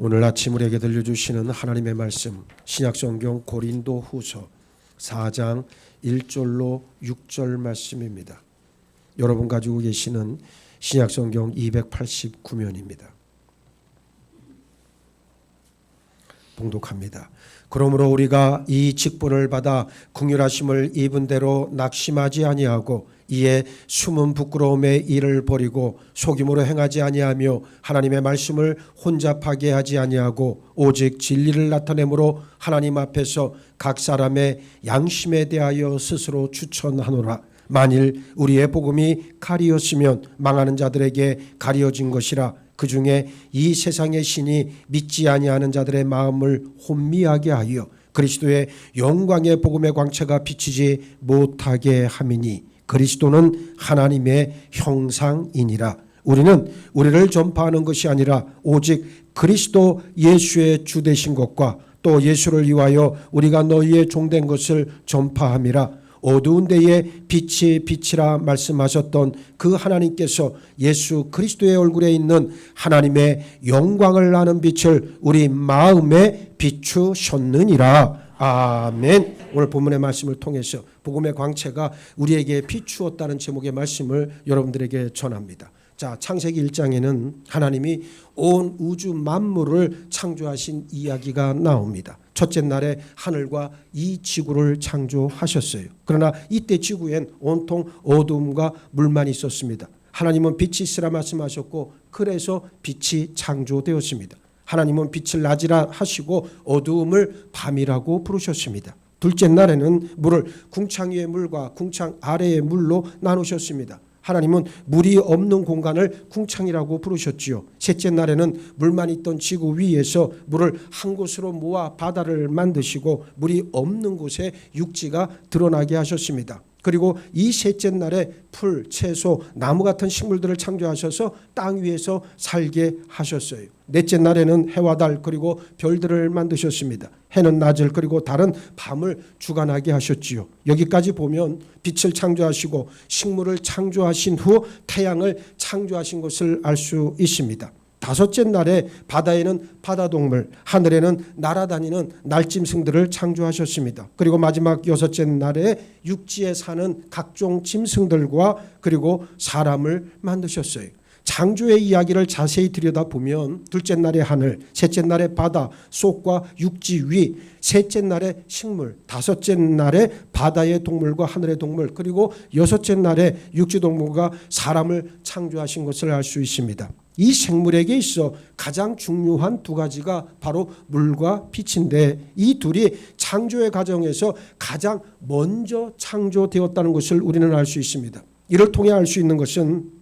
오늘 아침 우리에게 들려주시는 하나님의 말씀, 신약성경 고린도후서 4장 1절로 6절 말씀입니다. 여러분 가지고 계시는 신약성경 289면입니다. 봉독합니다. 그러므로 우리가 이 직분을 받아 긍휼하심을 입은 대로 낙심하지 아니하고 이에 숨은 부끄러움의 일을 버리고 속임으로 행하지 아니하며 하나님의 말씀을 혼잡하게 하지 아니하고 오직 진리를 나타내므로 하나님 앞에서 각 사람의 양심에 대하여 스스로 추천하노라. 만일 우리의 복음이 칼이었으면 망하는 자들에게 가려진 것이라. 그 중에 이 세상의 신이 믿지 아니하는 자들의 마음을 혼미하게 하여 그리스도의 영광의 복음의 광채가 비치지 못하게 함이니 그리스도는 하나님의 형상이니라. 우리는 우리를 전파하는 것이 아니라 오직 그리스도 예수의 주 되신 것과 또 예수를 위하여 우리가 너희의 종된 것을 전파함이라. 어두운 데에 빛이 빛이라 말씀하셨던 그 하나님께서 예수 그리스도의 얼굴에 있는 하나님의 영광을 아는 빛을 우리 마음에 비추셨느니라. 아멘. 오늘 본문의 말씀을 통해서 복음의 광채가 우리에게 비추었다는 제목의 말씀을 여러분들에게 전합니다. 자, 창세기 1장에는 하나님이 온 우주 만물을 창조하신 이야기가 나옵니다. 첫째 날에 하늘과 이 지구를 창조하셨어요. 그러나 이때 지구엔 온통 어두움과 물만 있었습니다. 하나님은 빛이 있으라 말씀하셨고 그래서 빛이 창조되었습니다. 하나님은 빛을 낮이라 하시고 어두움을 밤이라고 부르셨습니다. 둘째 날에는 물을 궁창 위의 물과 궁창 아래의 물로 나누셨습니다. 하나님은 물이 없는 공간을 궁창이라고 부르셨지요. 셋째 날에는 물만 있던 지구 위에서 물을 한 곳으로 모아 바다를 만드시고 물이 없는 곳에 육지가 드러나게 하셨습니다. 그리고 이 셋째 날에 풀, 채소, 나무 같은 식물들을 창조하셔서 땅 위에서 살게 하셨어요. 넷째 날에는 해와 달 그리고 별들을 만드셨습니다. 해는 낮을 그리고 달은 밤을 주관하게 하셨지요. 여기까지 보면 빛을 창조하시고 식물을 창조하신 후 태양을 창조하신 것을 알 수 있습니다. 다섯째 날에 바다에는 바다동물, 하늘에는 날아다니는 날짐승들을 창조하셨습니다. 그리고 마지막 여섯째 날에 육지에 사는 각종 짐승들과 그리고 사람을 만드셨어요. 창조의 이야기를 자세히 들여다보면 둘째 날의 하늘, 셋째 날의 바다, 속과 육지 위, 셋째 날의 식물, 다섯째 날의 바다의 동물과 하늘의 동물, 그리고 여섯째 날의 육지 동물과 사람을 창조하신 것을 알 수 있습니다. 이 생물에게 있어 가장 중요한 두 가지가 바로 물과 빛인데 이 둘이 창조의 과정에서 가장 먼저 창조되었다는 것을 우리는 알 수 있습니다. 이를 통해 알 수 있는 것은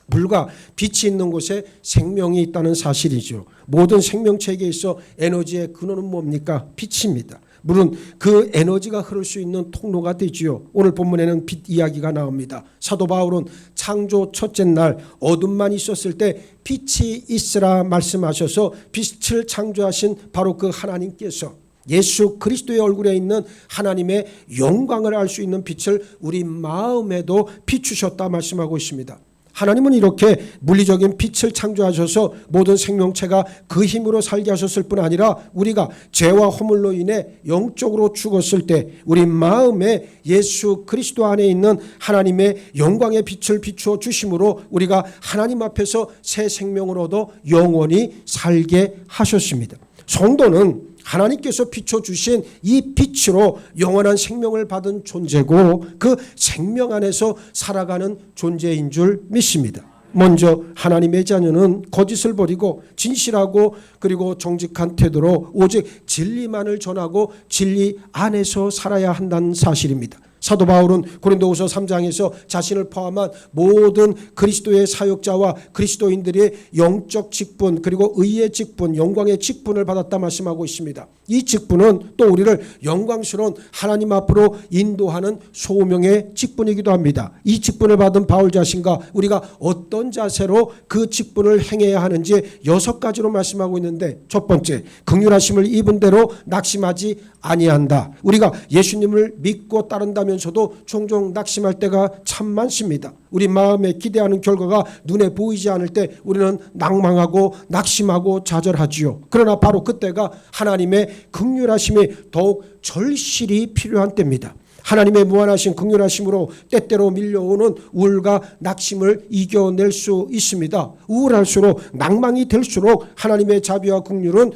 물과 빛이 있는 곳에 생명이 있다는 사실이죠. 모든 생명체계에 있어 에너지의 근원은 뭡니까? 빛입니다. 물은 그 에너지가 흐를 수 있는 통로가 되지요. 오늘 본문에는 빛 이야기가 나옵니다. 사도 바울은 창조 첫째 날 어둠만 있었을 때 빛이 있으라 말씀하셔서 빛을 창조하신 바로 그 하나님께서 예수 그리스도의 얼굴에 있는 하나님의 영광을 알 수 있는 빛을 우리 마음에도 비추셨다 말씀하고 있습니다. 하나님은 이렇게 물리적인 빛을 창조하셔서 모든 생명체가 그 힘으로 살게 하셨을 뿐 아니라 우리가 죄와 허물로 인해 영적으로 죽었을 때 우리 마음에 예수 그리스도 안에 있는 하나님의 영광의 빛을 비추어 주심으로 우리가 하나님 앞에서 새 생명을 얻어 영원히 살게 하셨습니다. 성도는 하나님께서 비춰주신 이 빛으로 영원한 생명을 받은 존재고 그 생명 안에서 살아가는 존재인 줄 믿습니다. 먼저 하나님의 자녀는 거짓을 버리고 진실하고 그리고 정직한 태도로 오직 진리만을 전하고 진리 안에서 살아야 한다는 사실입니다. 사도 바울은 고린도후서 3장에서 자신을 포함한 모든 그리스도의 사역자와 그리스도인들의 영적 직분 그리고 의의 직분, 영광의 직분을 받았다 말씀하고 있습니다. 이 직분은 또 우리를 영광스러운 하나님 앞으로 인도하는 소명의 직분이기도 합니다. 이 직분을 받은 바울 자신과 우리가 어떤 자세로 그 직분을 행해야 하는지 6가지로 말씀하고 있는데 첫 번째, 긍휼하심을 입은 대로 낙심하지 아니한다. 우리가 예수님을 믿고 따른다면 기도하면서도 종종 낙심할 때가 참 많습니다. 우리 마음에 기대하는 결과가 눈에 보이지 않을 때 우리는 낭망하고 낙심하고 좌절하지요. 그러나 바로 그때가 하나님의 긍휼하심이 더욱 절실히 필요한 때입니다. 하나님의 무한하신 긍휼하심으로 때때로 밀려오는 우울과 낙심을 이겨낼 수 있습니다. 우울할수록 낭망이 될수록 하나님의 자비와 긍휼은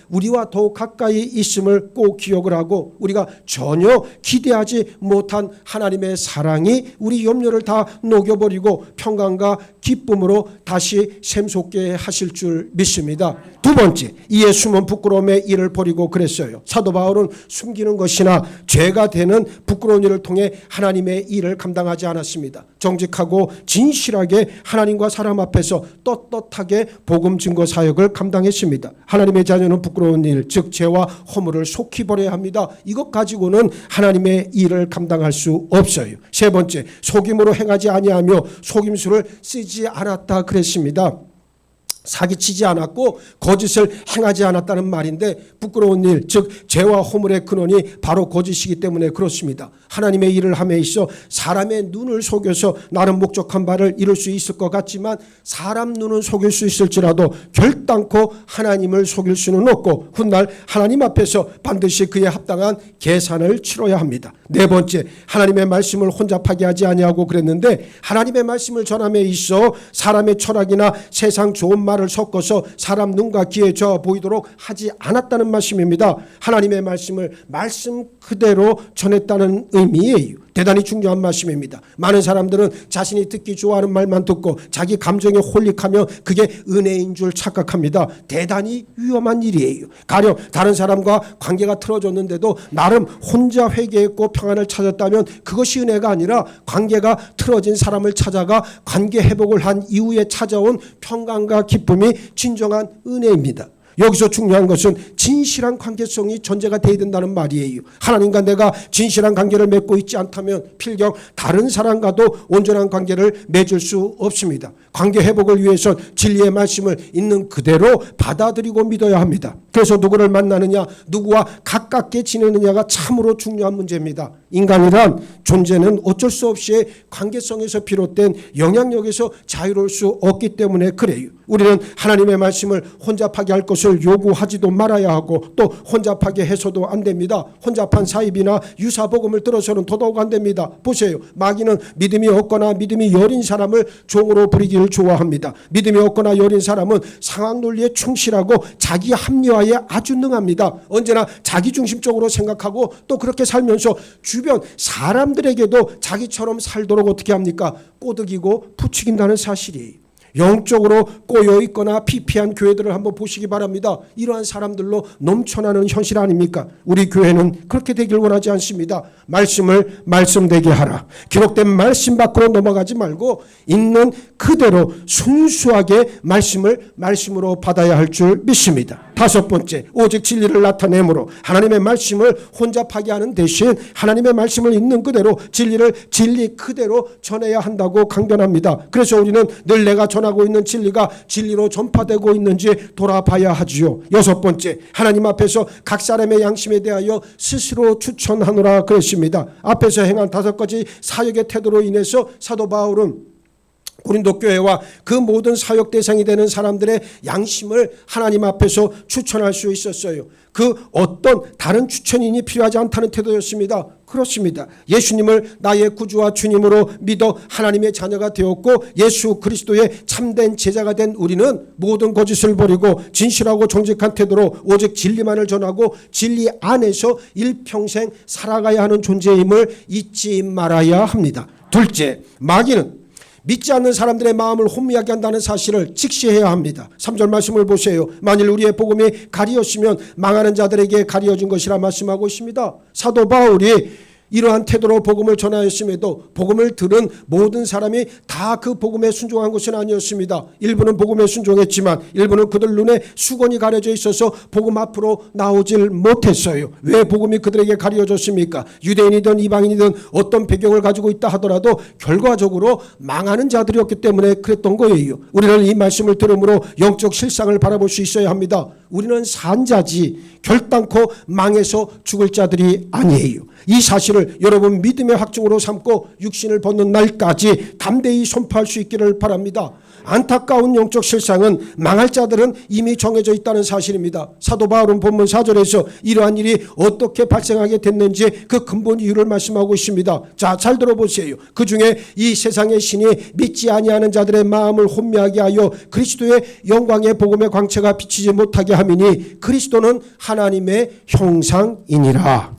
우리와 더욱 가까이 있음을 꼭 기억을 하고 우리가 전혀 기대하지 못한 하나님의 사랑이 우리 염려를 다 녹여버리고 평강과 기쁨으로 다시 샘솟게 하실 줄 믿습니다. 두 번째, 이에 숨은 부끄러움의 일을 버리고 그랬어요. 사도 바울은 숨기는 것이나 죄가 되는 부끄러운 일을 통해 하나님의 일을 감당하지 않았습니다. 정직하고 진실하게 하나님과 사람 앞에서 떳떳하게 복음 증거 사역을 감당했습니다. 하나님의 자녀는 부끄러운 일, 즉 죄와 허물을 속히 버려야 합니다. 이것 가지고는 하나님의 일을 감당할 수 없어요. 세 번째, 속임으로 행하지 아니하며 속임수를 쓰지 않았다 그랬습니다. 사기치지 않았고 거짓을 행하지 않았다는 말인데 부끄러운 일, 즉 죄와 허물의 근원이 바로 거짓이기 때문에 그렇습니다. 하나님의 일을 함에 있어 사람의 눈을 속여서 나는 목적한 바를 이룰 수 있을 것 같지만 사람 눈은 속일 수 있을지라도 결단코 하나님을 속일 수는 없고 훗날 하나님 앞에서 반드시 그에 합당한 계산을 치러야 합니다. 네 번째, 하나님의 말씀을 혼잡하게 하지 아니하고 그랬는데 하나님의 말씀을 전함에 있어 사람의 철학이나 세상 좋은 말을 섞어서 사람 눈과 귀에 좋아 보이도록 하지 않았다는 말씀입니다. 하나님의 말씀을 말씀 그대로 전했다는 의미예요. 대단히 중요한 말씀입니다. 많은 사람들은 자신이 듣기 좋아하는 말만 듣고 자기 감정에 홀릭하며 그게 은혜인 줄 착각합니다. 대단히 위험한 일이에요. 가령 다른 사람과 관계가 틀어졌는데도 나름 혼자 회개했고 평안을 찾았다면 그것이 은혜가 아니라 관계가 틀어진 사람을 찾아가 관계 회복을 한 이후에 찾아온 평강과 기쁨이 진정한 은혜입니다. 여기서 중요한 것은 진실한 관계성이 전제가 되어야 된다는 말이에요. 하나님과 내가 진실한 관계를 맺고 있지 않다면 필경 다른 사람과도 온전한 관계를 맺을 수 없습니다. 관계 회복을 위해선 진리의 말씀을 있는 그대로 받아들이고 믿어야 합니다. 그래서 누구를 만나느냐, 누구와 가깝게 지내느냐가 참으로 중요한 문제입니다. 인간이란 존재는 어쩔 수 없이 관계성에서 비롯된 영향력에서 자유로울 수 없기 때문에 그래요. 우리는 하나님의 말씀을 혼잡하게 할 것을 요구하지도 말아야 하고 또 혼잡하게 해서도 안 됩니다. 혼잡한 사입이나 유사복음을 들어서는 더더욱 안 됩니다. 보세요. 마귀는 믿음이 없거나 믿음이 여린 사람을 종으로 부리기를 좋아합니다. 믿음이 없거나 여린 사람은 상황 논리에 충실하고 자기 합리화에 아주 능합니다. 언제나 자기중심적으로 생각하고 또 그렇게 살면서 주변 사람들에게도 자기처럼 살도록 어떻게 합니까? 꼬드기고 부추긴다는 사실이에요. 영적으로 꼬여있거나 피폐한 교회들을 한번 보시기 바랍니다. 이러한 사람들로 넘쳐나는 현실 아닙니까? 우리 교회는 그렇게 되길 원하지 않습니다. 말씀을 말씀되게 하라. 기록된 말씀 밖으로 넘어가지 말고 있는 그대로 순수하게 말씀을 말씀으로 받아야 할 줄 믿습니다. 다섯 번째, 오직 진리를 나타내므로 하나님의 말씀을 혼잡하게 하는 대신 하나님의 말씀을 있는 그대로 진리를 진리 그대로 전해야 한다고 강변합니다. 그래서 우리는 늘 내가 전하고 있는 진리가 진리로 전파되고 있는지 돌아봐야 하지요. 여섯 번째, 하나님 앞에서 각 사람의 양심에 대하여 스스로 추천하노라 그랬습니다. 앞에서 행한 다섯 가지 사역의 태도로 인해서 사도 바울은 고린도 교회와 그 모든 사역 대상이 되는 사람들의 양심을 하나님 앞에서 추천할 수 있었어요. 그 어떤 다른 추천인이 필요하지 않다는 태도였습니다. 그렇습니다. 예수님을 나의 구주와 주님으로 믿어 하나님의 자녀가 되었고 예수 그리스도의 참된 제자가 된 우리는 모든 거짓을 버리고 진실하고 정직한 태도로 오직 진리만을 전하고 진리 안에서 일평생 살아가야 하는 존재임을 잊지 말아야 합니다. 둘째, 마귀는 믿지 않는 사람들의 마음을 혼미하게 한다는 사실을 직시해야 합니다. 3절 말씀을 보세요. 만일 우리의 복음이 가리었으면 망하는 자들에게 가리어진 것이라 말씀하고 있습니다. 사도 바울이 이러한 태도로 복음을 전하였음에도 복음을 들은 모든 사람이 다 그 복음에 순종한 것은 아니었습니다. 일부는 복음에 순종했지만 일부는 그들 눈에 수건이 가려져 있어서 복음 앞으로 나오질 못했어요. 왜 복음이 그들에게 가려졌습니까? 유대인이든 이방인이든 어떤 배경을 가지고 있다 하더라도 결과적으로 망하는 자들이었기 때문에 그랬던 거예요. 우리는 이 말씀을 들음으로 영적 실상을 바라볼 수 있어야 합니다. 우리는 산 자지 결단코 망해서 죽을 자들이 아니에요. 이 사실을 여러분 믿음의 확증으로 삼고 육신을 벗는 날까지 담대히 선포할 수 있기를 바랍니다. 안타까운 영적 실상은 망할 자들은 이미 정해져 있다는 사실입니다. 사도 바울은 본문 4절에서 이러한 일이 어떻게 발생하게 됐는지 그 근본 이유를 말씀하고 있습니다. 자, 잘 들어보세요. 그 중에 이 세상의 신이 믿지 아니하는 자들의 마음을 혼미하게 하여 그리스도의 영광의 복음의 광채가 비치지 못하게 함이니 그리스도는 하나님의 형상이니라.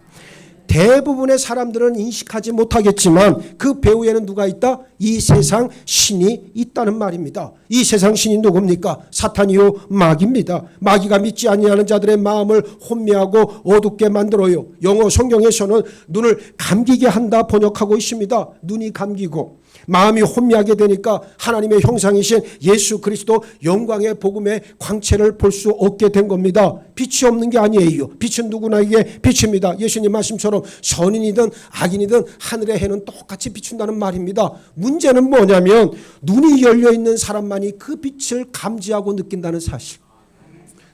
대부분의 사람들은 인식하지 못하겠지만 그 배후에는 누가 있다? 이 세상 신이 있다는 말입니다. 이 세상 신이 누굽니까? 사탄이요 마귀입니다. 마귀가 믿지 아니하는 자들의 마음을 혼미하고 어둡게 만들어요. 영어 성경에서는 눈을 감기게 한다 번역하고 있습니다. 눈이 감기고 마음이 혼미하게 되니까 하나님의 형상이신 예수 그리스도 영광의 복음의 광채를 볼 수 없게 된 겁니다. 빛이 없는 게 아니에요. 빛은 누구나에게 빛입니다. 예수님 말씀처럼 선인이든 악인이든 하늘의 해는 똑같이 비춘다는 말입니다. 문제는 뭐냐면 눈이 열려있는 사람만이 그 빛을 감지하고 느낀다는 사실.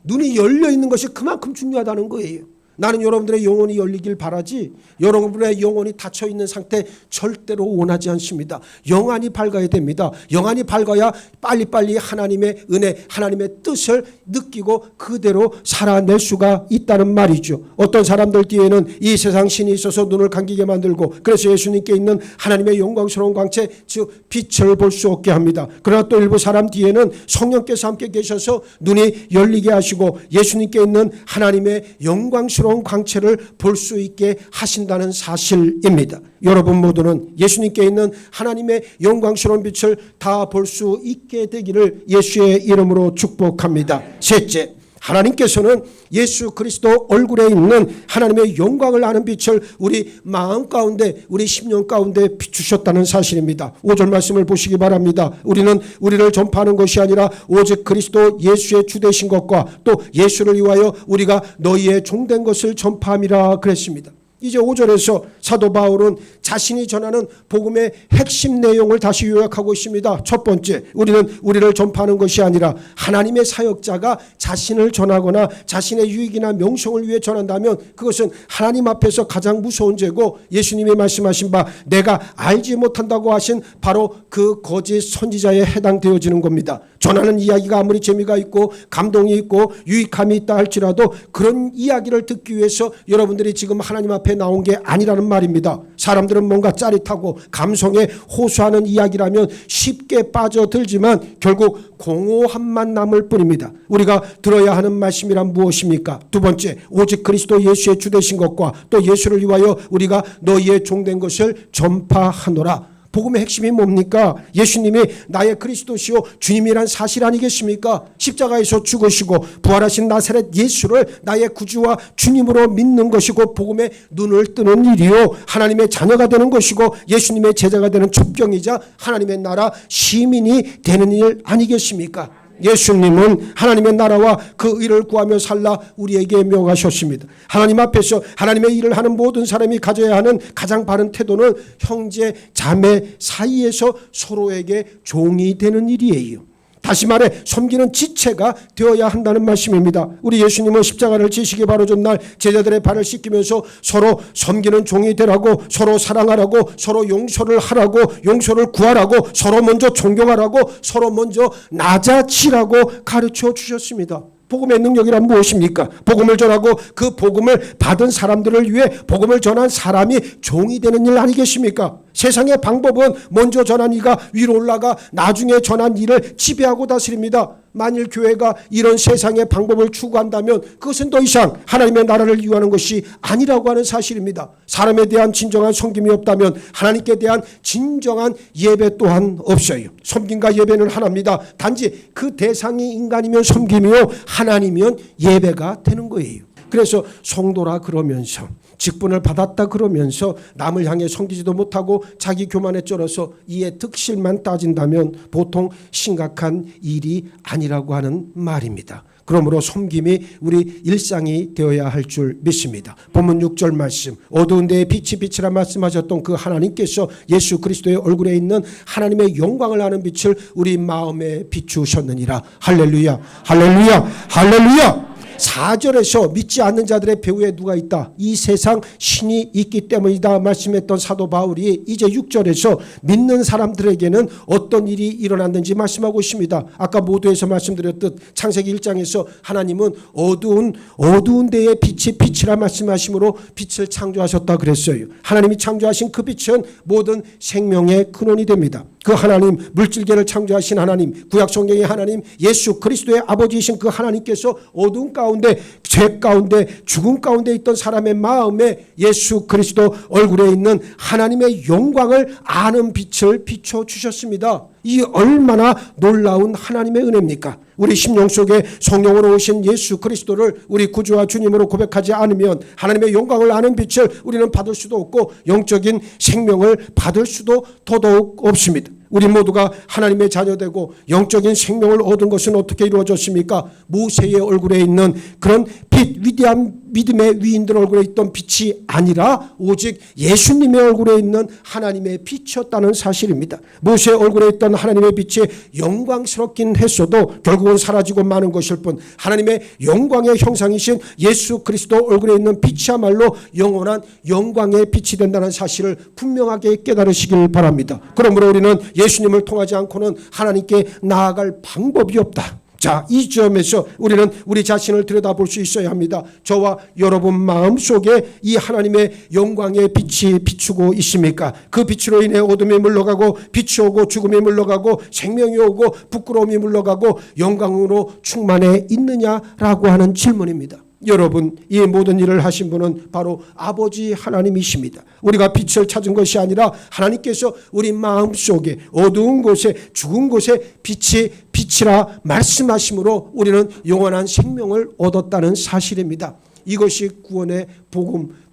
눈이 열려있는 것이 그만큼 중요하다는 거예요. 나는 여러분들의 영혼이 열리길 바라지 여러분의 영혼이 닫혀있는 상태 절대로 원하지 않습니다. 영안이 밝아야 됩니다. 영안이 밝아야 빨리빨리 하나님의 은혜, 하나님의 뜻을 느끼고 그대로 살아낼 수가 있다는 말이죠. 어떤 사람들 뒤에는 이 세상 신이 있어서 눈을 감기게 만들고 그래서 예수님께 있는 하나님의 영광스러운 광채, 즉 빛을 볼 수 없게 합니다. 그러나 또 일부 사람 뒤에는 성령께서 함께 계셔서 눈이 열리게 하시고 예수님께 있는 하나님의 영광스러운 광채를 볼 수 있게 하신다는 사실입니다. 여러분 모두는 예수님께 있는 하나님의 영광스러운 빛을 다 볼 수 있게 되기를 예수의 이름으로 축복합니다. 셋째, 하나님께서는 예수 그리스도 얼굴에 있는 하나님의 영광을 아는 빛을 우리 마음 가운데, 우리 심령 가운데 비추셨다는 사실입니다. 5절 말씀을 보시기 바랍니다. 우리는 우리를 전파하는 것이 아니라 오직 그리스도 예수의 주되신 것과 또 예수를 위하여 우리가 너희의 종된 것을 전파함이라 그랬습니다. 이제 5절에서 사도 바울은 자신이 전하는 복음의 핵심 내용을 다시 요약하고 있습니다. 첫 번째, 우리는 우리를 전파하는 것이 아니라 하나님의 사역자가 자신을 전하거나 자신의 유익이나 명성을 위해 전한다면 그것은 하나님 앞에서 가장 무서운 죄고 예수님이 말씀하신 바 내가 알지 못한다고 하신 바로 그 거짓 선지자에 해당되어지는 겁니다. 전하는 이야기가 아무리 재미가 있고 감동이 있고 유익함이 있다 할지라도 그런 이야기를 듣기 위해서 여러분들이 지금 하나님 앞에 나온 게 아니라는 말입니다. 사람들은 뭔가 짜릿하고 감성에 호소하는 이야기라면 쉽게 빠져들지만 결국 공허함만 남을 뿐입니다. 우리가 들어야 하는 말씀이란 무엇입니까? 두 번째, 오직 그리스도 예수의 주되신 것과 또 예수를 위하여 우리가 너희의 종된 것을 전파하노라. 복음의 핵심이 뭡니까? 예수님이 나의 그리스도시요 주님이란 사실 아니겠습니까? 십자가에서 죽으시고 부활하신 나사렛 예수를 나의 구주와 주님으로 믿는 것이고 복음의 눈을 뜨는 일이요 하나님의 자녀가 되는 것이고 예수님의 제자가 되는 첩경이자 하나님의 나라 시민이 되는 일 아니겠습니까? 예수님은 하나님의 나라와 그 의를 구하며 살라 우리에게 명하셨습니다. 하나님 앞에서 하나님의 일을 하는 모든 사람이 가져야 하는 가장 바른 태도는 형제 자매 사이에서 서로에게 종이 되는 일이에요. 다시 말해 섬기는 지체가 되어야 한다는 말씀입니다. 우리 예수님은 십자가를 지시기 바로 전날 제자들의 발을 씻기면서 서로 섬기는 종이 되라고, 서로 사랑하라고, 서로 용서를 하라고, 용서를 구하라고, 서로 먼저 존경하라고, 서로 먼저 낮아지라고 가르쳐 주셨습니다. 복음의 능력이란 무엇입니까? 복음을 전하고 그 복음을 받은 사람들을 위해 복음을 전한 사람이 종이 되는 일 아니겠습니까? 세상의 방법은 먼저 전한 이가 위로 올라가 나중에 전한 일을 지배하고 다스립니다. 만일 교회가 이런 세상의 방법을 추구한다면 그것은 더 이상 하나님의 나라를 이루하는 것이 아니라고 하는 사실입니다. 사람에 대한 진정한 섬김이 없다면 하나님께 대한 진정한 예배 또한 없어요. 섬김과 예배는 하나입니다. 단지 그 대상이 인간이면 섬김이요 하나님이면 예배가 되는 거예요. 그래서 성도라 그러면서 직분을 받았다 그러면서 남을 향해 섬기지도 못하고 자기 교만에 쩔어서 이에 득실만 따진다면 보통 심각한 일이 아니라고 하는 말입니다. 그러므로 섬김이 우리 일상이 되어야 할 줄 믿습니다. 본문 6절 말씀, 어두운 데에 빛이 빛이라 말씀하셨던 그 하나님께서 예수 그리스도의 얼굴에 있는 하나님의 영광을 아는 빛을 우리 마음에 비추셨느니라. 할렐루야, 할렐루야, 할렐루야. 4절에서 믿지 않는 자들의 배후에 누가 있다? 이 세상 신이 있기 때문이다 말씀했던 사도 바울이 이제 6절에서 믿는 사람들에게는 어떤 일이 일어났는지 말씀하고 있습니다. 아까 모두에서 말씀드렸듯 창세기 1장에서 하나님은 어두운 데에 빛이 빛이라 말씀하심으로 빛을 창조하셨다 그랬어요. 하나님이 창조하신 그 빛은 모든 생명의 근원이 됩니다. 그 하나님, 물질계를 창조하신 하나님, 구약 성경의 하나님, 예수 그리스도의 아버지이신 그 하나님께서 어두운 가운데, 죄 가운데, 죽음 가운데 있던 사람의 마음에 예수 그리스도 얼굴에 있는 하나님의 영광을 아는 빛을 비춰주셨습니다. 이 얼마나 놀라운 하나님의 은혜입니까? 우리 심령 속에 성령으로 오신 예수 그리스도를 우리 구주와 주님으로 고백하지 않으면 하나님의 영광을 아는 빛을 우리는 받을 수도 없고 영적인 생명을 받을 수도 더더욱 없습니다. 우리 모두가 하나님의 자녀되고 영적인 생명을 얻은 것은 어떻게 이루어졌습니까? 모세의 얼굴에 있는 그런 빛, 위대한 믿음의 위인들 얼굴에 있던 빛이 아니라 오직 예수님의 얼굴에 있는 하나님의 빛이었다는 사실입니다. 모세의 얼굴에 있던 하나님의 빛이 영광스럽긴 했어도 결국은 사라지고 마는 것일 뿐 하나님의 영광의 형상이신 예수 그리스도 얼굴에 있는 빛이야말로 영원한 영광의 빛이 된다는 사실을 분명하게 깨달으시길 바랍니다. 그러므로 우리는 예수님을 통하지 않고는 하나님께 나아갈 방법이 없다. 자, 이 점에서 우리는 우리 자신을 들여다볼 수 있어야 합니다. 저와 여러분 마음속에 이 하나님의 영광의 빛이 비추고 있습니까? 그 빛으로 인해 어둠이 물러가고 빛이 오고 죽음이 물러가고 생명이 오고 부끄러움이 물러가고 영광으로 충만해 있느냐라고 하는 질문입니다. 여러분, 이 모든 일을 하신 분은 바로 아버지 하나님이십니다. 우리가 빛을 찾은 것이 아니라 하나님께서 우리 마음속에 어두운 곳에 죽은 곳에 빛이라 말씀하심으로 우리는 영원한 생명을 얻었다는 사실입니다. 이것이 구원의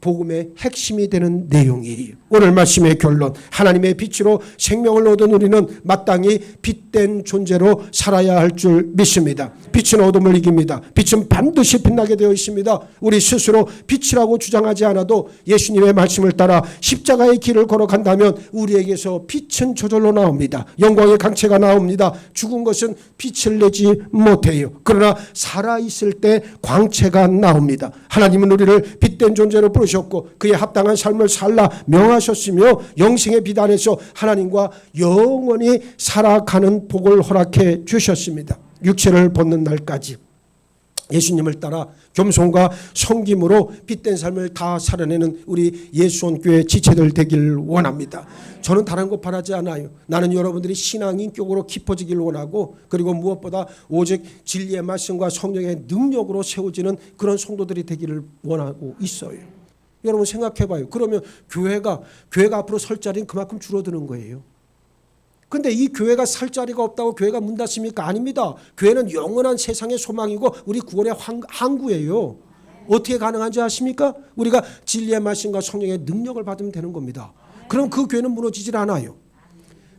복음의 핵심이 되는 내용이에요. 오늘 말씀의 결론, 하나님의 빛으로 생명을 얻은 우리는 마땅히 빛된 존재로 살아야 할 줄 믿습니다. 빛은 어둠을 이깁니다. 빛은 반드시 빛나게 되어 있습니다. 우리 스스로 빛이라고 주장하지 않아도 예수님의 말씀을 따라 십자가의 길을 걸어간다면 우리에게서 빛은 저절로 나옵니다. 영광의 강체가 나옵니다. 죽은 것은 빛을 내지 못해요. 그러나 살아있을 때 광채가 나옵니다. 하나님은 우리를 빛된 존재로 부르셨고 그에 합당한 삶을 살라 명하셨으며 영생의 빛 안에서 하나님과 영원히 살아가는 복을 허락해 주셨습니다. 육체를 벗는 날까지 예수님을 따라 겸손과 섬김으로 빛된 삶을 다 살아내는 우리 예수원교회 지체들 되길 원합니다. 저는 다른 거 바라지 않아요. 나는 여러분들이 신앙 인격으로 깊어지길 원하고 그리고 무엇보다 오직 진리의 말씀과 성령의 능력으로 세워지는 그런 성도들이 되기를 원하고 있어요. 여러분 생각해봐요. 그러면 교회가 앞으로 설 자리는 그만큼 줄어드는 거예요. 근데 이 교회가 살 자리가 없다고 교회가 문 닫습니까? 아닙니다. 교회는 영원한 세상의 소망이고 우리 구원의 항구예요. 어떻게 가능한지 아십니까? 우리가 진리의 말씀과 성령의 능력을 받으면 되는 겁니다. 그럼 그 교회는 무너지질 않아요.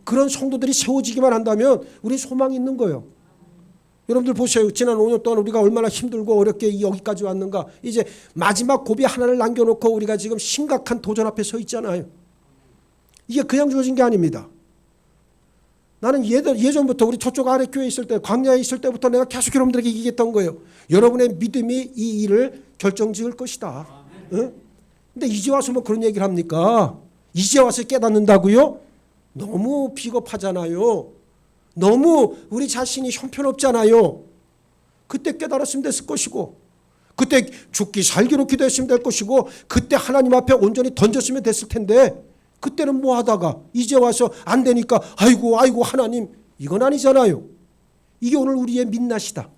그런 성도들이 세워지기만 한다면 우리 소망이 있는 거예요. 여러분들 보세요. 지난 5년 동안 우리가 얼마나 힘들고 어렵게 여기까지 왔는가. 이제 마지막 고비 하나를 남겨놓고 우리가 지금 심각한 도전 앞에 서 있잖아요. 이게 그냥 주어진 게 아닙니다. 나는 예전부터 우리 저쪽 아래 교회에 있을 때 광야에 있을 때부터 내가 계속 여러분들에게 얘기했던 거예요. 여러분의 믿음이 이 일을 결정지을 것이다. 응? 근데 이제 와서 뭐 그런 얘기를 합니까? 이제 와서 깨닫는다고요? 너무 비겁하잖아요. 너무 우리 자신이 형편없잖아요. 그때 깨달았으면 됐을 것이고 그때 죽기 살기로 기도했으면 될 것이고 그때 하나님 앞에 온전히 던졌으면 됐을 텐데 그때는 뭐 하다가 이제 와서 안 되니까 아이고 하나님, 이건 아니잖아요. 이게 오늘 우리의 민낯이다.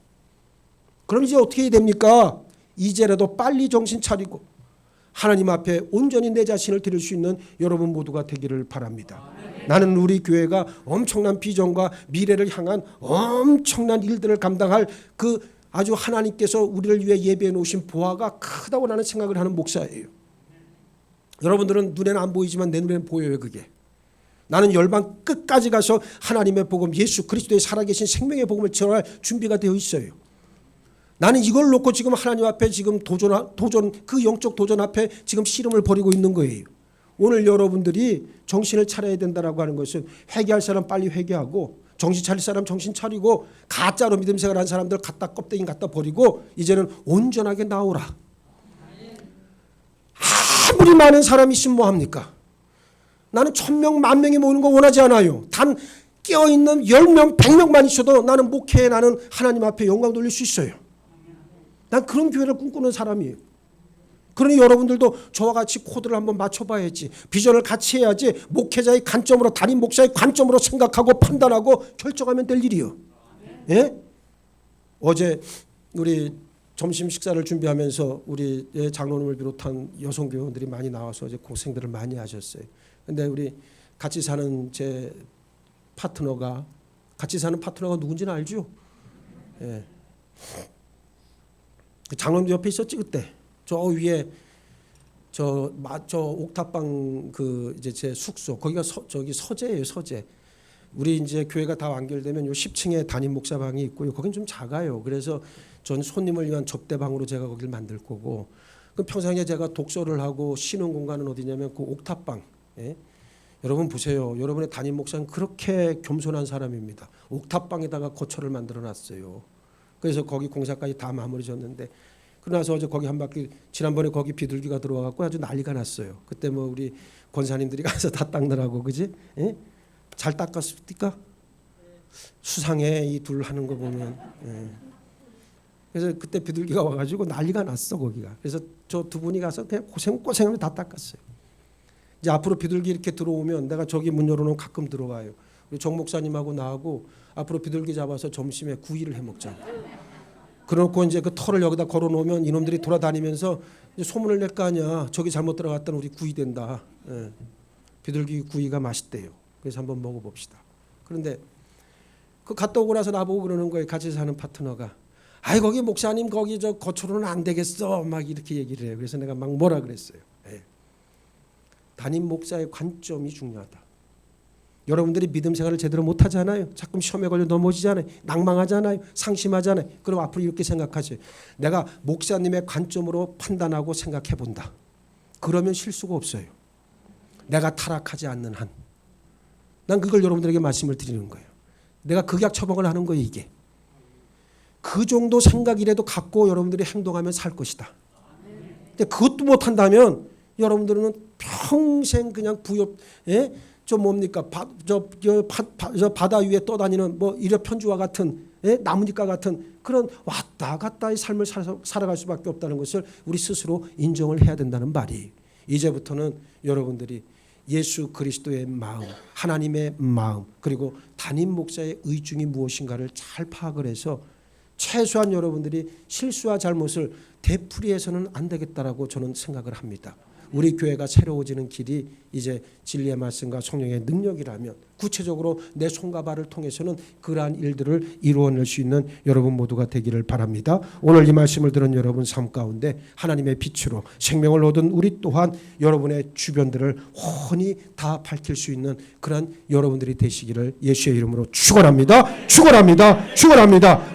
그럼 이제 어떻게 해야 됩니까? 이제라도 빨리 정신 차리고 하나님 앞에 온전히 내 자신을 드릴 수 있는 여러분 모두가 되기를 바랍니다. 나는 우리 교회가 엄청난 비전과 미래를 향한 엄청난 일들을 감당할 그 아주 하나님께서 우리를 위해 예배해 놓으신 보화가 크다고 나는 생각을 하는 목사예요. 여러분들은 눈에는 안 보이지만 내 눈에는 보여요. 그게. 나는 열방 끝까지 가서 하나님의 복음, 예수 그리스도의 살아계신 생명의 복음을 전할 준비가 되어 있어요. 나는 이걸 놓고 지금 하나님 앞에 지금 도전 그 영적 도전 앞에 지금 씨름을 벌이고 있는 거예요. 오늘 여러분들이 정신을 차려야 된다라고 하는 것은 회개할 사람 빨리 회개하고 정신 차릴 사람 정신 차리고 가짜로 믿음 생활한 사람들 갖다 껍데기 갖다 버리고 이제는 온전하게 나오라. 아무리 많은 사람이 있으면 뭐합니까? 나는 1000명, 10,000명이 모이는 거 원하지 않아요. 단 깨어있는 10명, 100명만 있어도 나는 목회에 나는 하나님 앞에 영광 돌릴 수 있어요. 난 그런 교회를 꿈꾸는 사람이에요. 그러니 여러분들도 저와 같이 코드를 한번 맞춰봐야지. 비전을 같이 해야지. 목회자의 관점으로, 담임 목사의 관점으로 생각하고 판단하고 결정하면 될 일이요. 예? 어제 우리 점심 식사를 준비하면서 우리 장로님을 비롯한 여성 교원들이 많이 나와서 이제 고생들을 많이 하셨어요. 근데 우리 같이 사는 제 파트너가, 같이 사는 파트너가 누군지는 알죠? 예. 장로님 옆에 있었지 그때. 저 위에 저 옥탑방 그 이제 제 숙소 거기가 저기 서재예요, 서재. 우리 이제 교회가 다 완결되면 요 10층에 담임 목사방이 있고요. 거긴 좀 작아요. 그래서 전 손님을 위한 접대방으로 제가 거기를 만들 거고. 그럼 평상시에 제가 독서를 하고 쉬는 공간은 어디냐면 그 옥탑방. 예? 여러분 보세요. 여러분의 담임 목사는 그렇게 겸손한 사람입니다. 옥탑방에다가 거처를 만들어 놨어요. 그래서 거기 공사까지 다 마무리 졌는데 그러나서 어제 거기 한 바퀴 지난번에 거기 비둘기가 들어와갖고 아주 난리가 났어요. 그때 뭐 우리 권사님들이 가서 다 닦느라고 그지? 예? 잘 닦았습니까? 수상해 이 둘 하는 거 보면. 예. 그래서 그때 비둘기가 와가지고 난리가 났어 거기가. 그래서 저 두 분이 가서 그냥 고생하면 다 닦았어요. 이제 앞으로 비둘기 이렇게 들어오면 내가 저기 문 열어놓으면 가끔 들어와요. 우리 정 목사님하고 나하고 앞으로 비둘기 잡아서 점심에 구이를 해 먹자고. 그래놓고 이제 그 털을 여기다 걸어놓으면 이놈들이 돌아다니면서 이제 소문을 낼 거 아니야. 저기 잘못 들어갔다는 우리 구이 된다. 예. 비둘기 구이가 맛있대요. 그래서 한번 먹어봅시다. 그런데 그 갔다 오고 나서 나보고 그러는 거예요. 같이 사는 파트너가. 아이 거기 목사님 거기 저 거처로는 안 되겠어. 막 이렇게 얘기를 해요. 그래서 내가 막 뭐라 그랬어요. 예. 담임 목사의 관점이 중요하다. 여러분들이 믿음 생활을 제대로 못하잖아요. 자꾸 시험에 걸려 넘어지잖아요. 낭망하잖아요. 상심하잖아요. 그럼 앞으로 이렇게 생각하세요. 내가 목사님의 관점으로 판단하고 생각해 본다. 그러면 실수가 없어요. 내가 타락하지 않는 한. 난 그걸 여러분들에게 말씀을 드리는 거예요. 내가 극약 처방을 하는 거예요. 이게. 그 정도 생각이라도 갖고 여러분들이 행동하면 살 것이다. 근데 그것도 못한다면 여러분들은 평생 그냥 부엽, 예? 저 뭡니까? 저 바다 위에 떠다니는 뭐 이력편주와 같은 나뭇잎과 같은 그런 왔다 갔다의 삶을 살아갈 수밖에 없다는 것을 우리 스스로 인정을 해야 된다는 말이에요. 이제부터는 여러분들이 예수 그리스도의 마음, 하나님의 마음, 그리고 담임 목사의 의중이 무엇인가를 잘 파악을 해서 최소한 여러분들이 실수와 잘못을 되풀이해서는 안 되겠다라고 저는 생각을 합니다. 우리 교회가 새로워지는 길이 이제 진리의 말씀과 성령의 능력이라면 구체적으로 내 손과 발을 통해서는 그러한 일들을 이루어낼 수 있는 여러분 모두가 되기를 바랍니다. 오늘 이 말씀을 들은 여러분 삶 가운데 하나님의 빛으로 생명을 얻은 우리 또한 여러분의 주변들을 훤히 다 밝힐 수 있는 그러한 여러분들이 되시기를 예수의 이름으로 축원합니다. 축원합니다. 축원합니다.